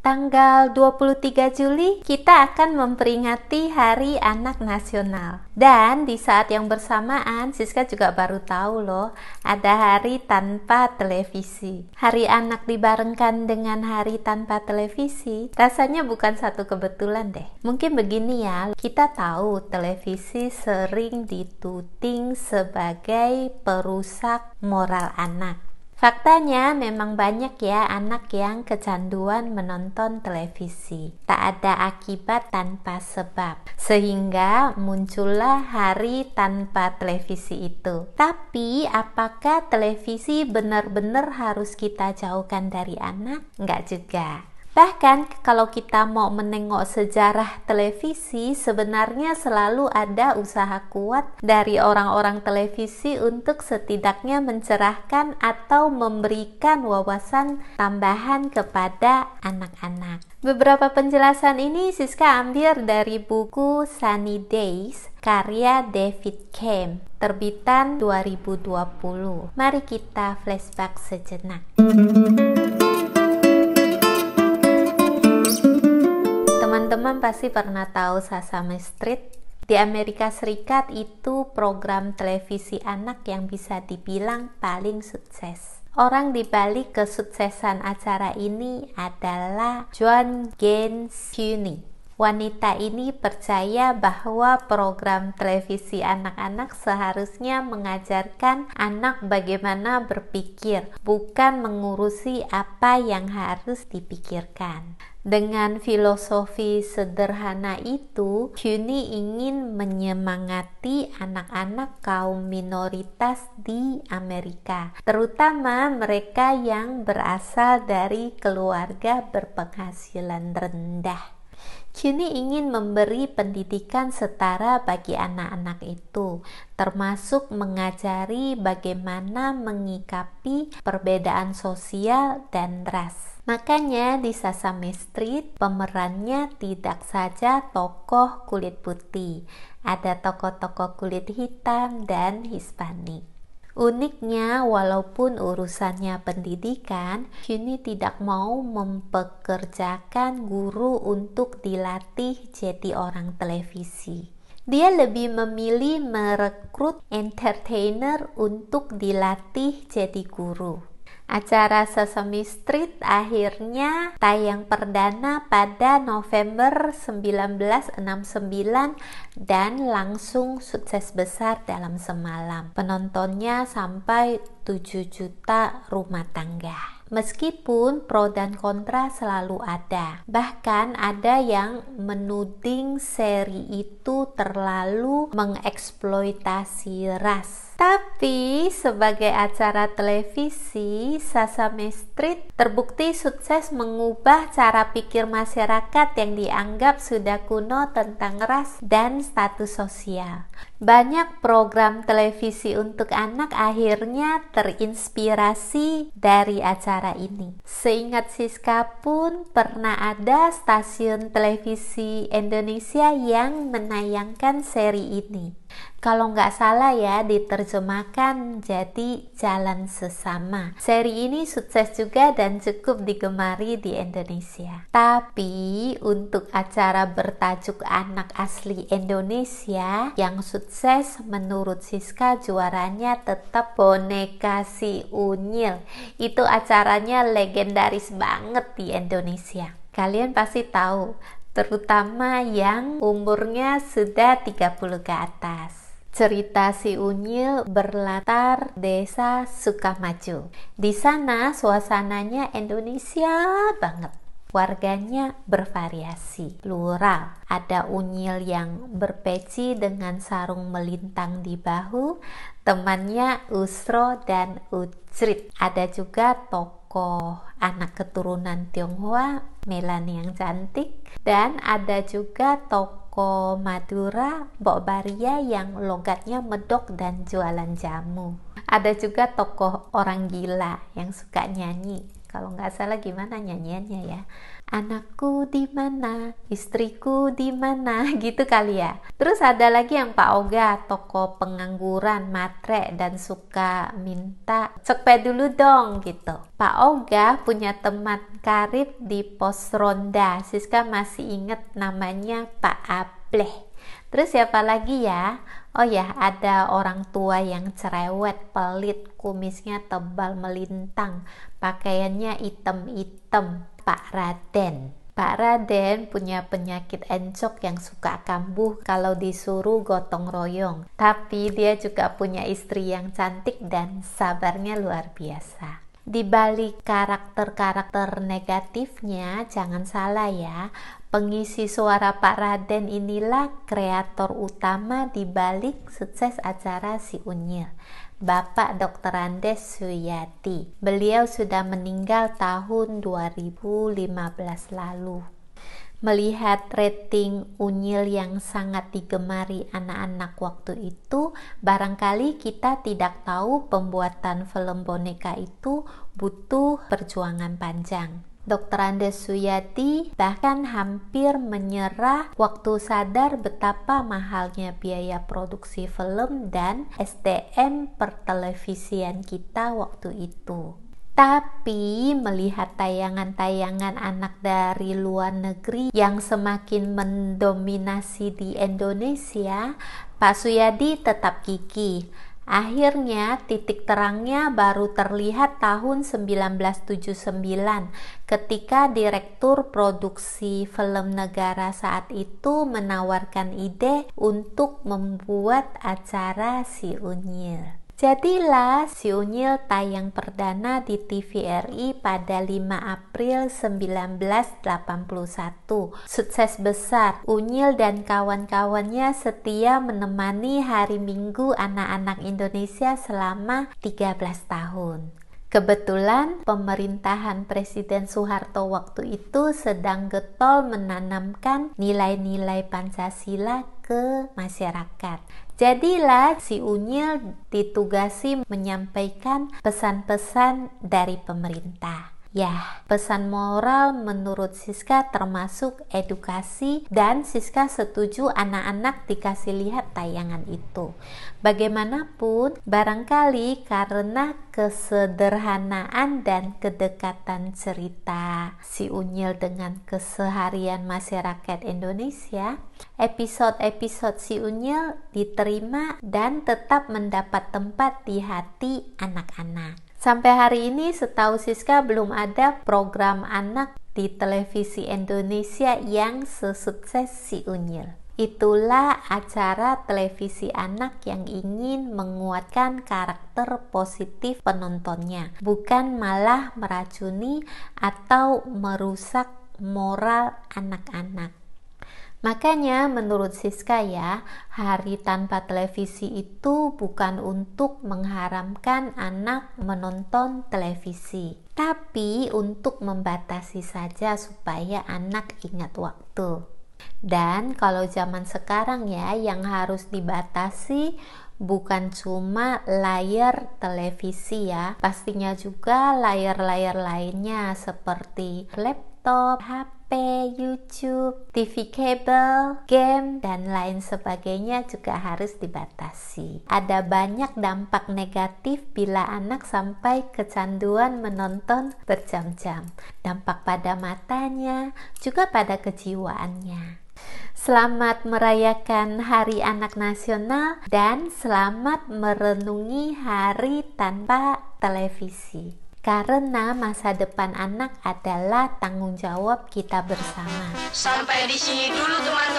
Tanggal 23 Juli kita akan memperingati Hari Anak Nasional. Dan di saat yang bersamaan Siska juga baru tahu loh, ada hari tanpa televisi. Hari Anak dibarengkan dengan hari tanpa televisi, rasanya bukan satu kebetulan deh. Mungkin begini ya, kita tahu televisi sering dituding sebagai perusak moral anak. Faktanya memang banyak ya anak yang kecanduan menonton televisi. Tak ada akibat tanpa sebab, sehingga muncullah hari tanpa televisi itu. Tapi apakah televisi benar-benar harus kita jauhkan dari anak? Enggak juga. Bahkan kalau kita mau menengok sejarah televisi, sebenarnya selalu ada usaha kuat dari orang-orang televisi untuk setidaknya mencerahkan atau memberikan wawasan tambahan kepada anak-anak. Beberapa penjelasan ini Siska ambil dari buku Sunny Days karya David Kemp, terbitan 2020. Mari kita flashback sejenak. Teman-teman pasti pernah tahu Sesame Street. Di Amerika Serikat itu program televisi anak yang bisa dibilang paling sukses. Orang di balik kesuksesan acara ini adalah Joan Gaines Kearney. Wanita ini percaya bahwa program televisi anak-anak seharusnya mengajarkan anak bagaimana berpikir, bukan mengurusi apa yang harus dipikirkan. Dengan filosofi sederhana itu, Kearney ingin menyemangati anak-anak kaum minoritas di Amerika, terutama mereka yang berasal dari keluarga berpenghasilan rendah. Kearney ingin memberi pendidikan setara bagi anak-anak itu, termasuk mengajari bagaimana mengikapi perbedaan sosial dan ras. Makanya di Sesame Street pemerannya tidak saja tokoh kulit putih, ada tokoh-tokoh kulit hitam dan Hispanik. Uniknya, walaupun urusannya pendidikan, Kearney tidak mau mempekerjakan guru untuk dilatih jadi orang televisi. Dia lebih memilih merekrut entertainer untuk dilatih jadi guru. Acara Sesame Street akhirnya tayang perdana pada November 1969 dan langsung sukses besar dalam semalam. Penontonnya sampai 7 juta rumah tangga. Meskipun pro dan kontra selalu ada, bahkan ada yang menuding seri itu terlalu mengeksploitasi ras. Tapi sebagai acara televisi, Sesame Street terbukti sukses mengubah cara pikir masyarakat yang dianggap sudah kuno tentang ras dan status sosial. Banyak program televisi untuk anak akhirnya terinspirasi dari acara ini. Seingat Siska pun pernah ada stasiun televisi Indonesia yang menayangkan seri ini. Kalau nggak salah ya, diterjemahkan jadi Jalan Sesama. Seri ini sukses juga dan cukup digemari di Indonesia. Tapi untuk acara bertajuk Anak Asli Indonesia yang sukses, menurut Siska juaranya tetap Boneka Si Unyil. Itu acaranya legendaris banget di Indonesia. Kalian pasti tahu, terutama yang umurnya sudah 30 ke atas. Cerita Si Unyil berlatar desa Sukamaju. Di sana suasananya Indonesia banget. Warganya bervariasi, plural. Ada unyil yang berpeci dengan sarung melintang di bahu, temannya Usro dan Ucrit. Ada juga tokoh anak keturunan Tionghoa, Melanie yang cantik, dan ada juga tokoh Madura, Mbok Baria yang logatnya medok dan jualan jamu. Ada juga tokoh orang gila yang suka nyanyi. Kalau nggak salah gimana nyanyiannya ya? Anakku di mana, istriku di mana, gitu kali ya. Terus ada lagi yang Pak Oga, toko pengangguran, matre, dan suka minta cepet dulu dong gitu. Pak Oga punya teman karib di pos ronda. Siska masih inget namanya Pak Ableh. Terus siapa lagi ya? Oh ya, ada orang tua yang cerewet, pelit, kumisnya tebal melintang, pakaiannya item-item, Pak Raden. Pak Raden punya penyakit encok yang suka kambuh kalau disuruh gotong royong. Tapi dia juga punya istri yang cantik dan sabarnya luar biasa. Di balik karakter-karakter negatifnya, jangan salah ya, pengisi suara Pak Raden inilah kreator utama di balik sukses acara Si Unyil, Bapak Dr. Andes Suyati. Beliau sudah meninggal tahun 2015 lalu. Melihat rating Unyil yang sangat digemari anak-anak waktu itu, barangkali kita tidak tahu pembuatan film boneka itu butuh perjuangan panjang. Dr. Andes Suyati bahkan hampir menyerah waktu sadar betapa mahalnya biaya produksi film dan SDM pertelevisian kita waktu itu. Tapi melihat tayangan-tayangan anak dari luar negeri yang semakin mendominasi di Indonesia, Pak Suyadi tetap gigih. Akhirnya titik terangnya baru terlihat tahun 1979 ketika Direktur Produksi Film Negara saat itu menawarkan ide untuk membuat acara Si Unyil. Jadilah Si Unyil tayang perdana di TVRI pada 5 April 1981. Sukses besar, Unyil dan kawan-kawannya setia menemani hari Minggu anak-anak Indonesia selama 13 tahun. Kebetulan pemerintahan Presiden Soeharto waktu itu sedang getol menanamkan nilai-nilai Pancasila ke masyarakat. Jadilah Si Unyil ditugasi menyampaikan pesan-pesan dari pemerintah. Ya, pesan moral menurut Siska termasuk edukasi, dan Siska setuju anak-anak dikasih lihat tayangan itu. Bagaimanapun, barangkali karena kesederhanaan dan kedekatan cerita Si Unyil dengan keseharian masyarakat Indonesia, episode-episode Si Unyil diterima dan tetap mendapat tempat di hati anak-anak. Sampai hari ini setahu Siska belum ada program anak di televisi Indonesia yang sesukses Si Unyil. Itulah acara televisi anak yang ingin menguatkan karakter positif penontonnya, bukan malah meracuni atau merusak moral anak-anak. Makanya menurut Siska ya, hari tanpa televisi itu bukan untuk mengharamkan anak menonton televisi, tapi untuk membatasi saja supaya anak ingat waktu. Dan kalau zaman sekarang ya, yang harus dibatasi bukan cuma layar televisi ya, pastinya juga layar-layar lainnya seperti laptop, HP, YouTube, TV kabel, game, dan lain sebagainya juga harus dibatasi. Ada banyak dampak negatif bila anak sampai kecanduan menonton berjam-jam. Dampak pada matanya, juga pada kejiwaannya. Selamat merayakan Hari Anak Nasional dan selamat merenungi Hari Tanpa Televisi. Karena masa depan anak adalah tanggung jawab kita bersama. Sampai di sini dulu teman-teman.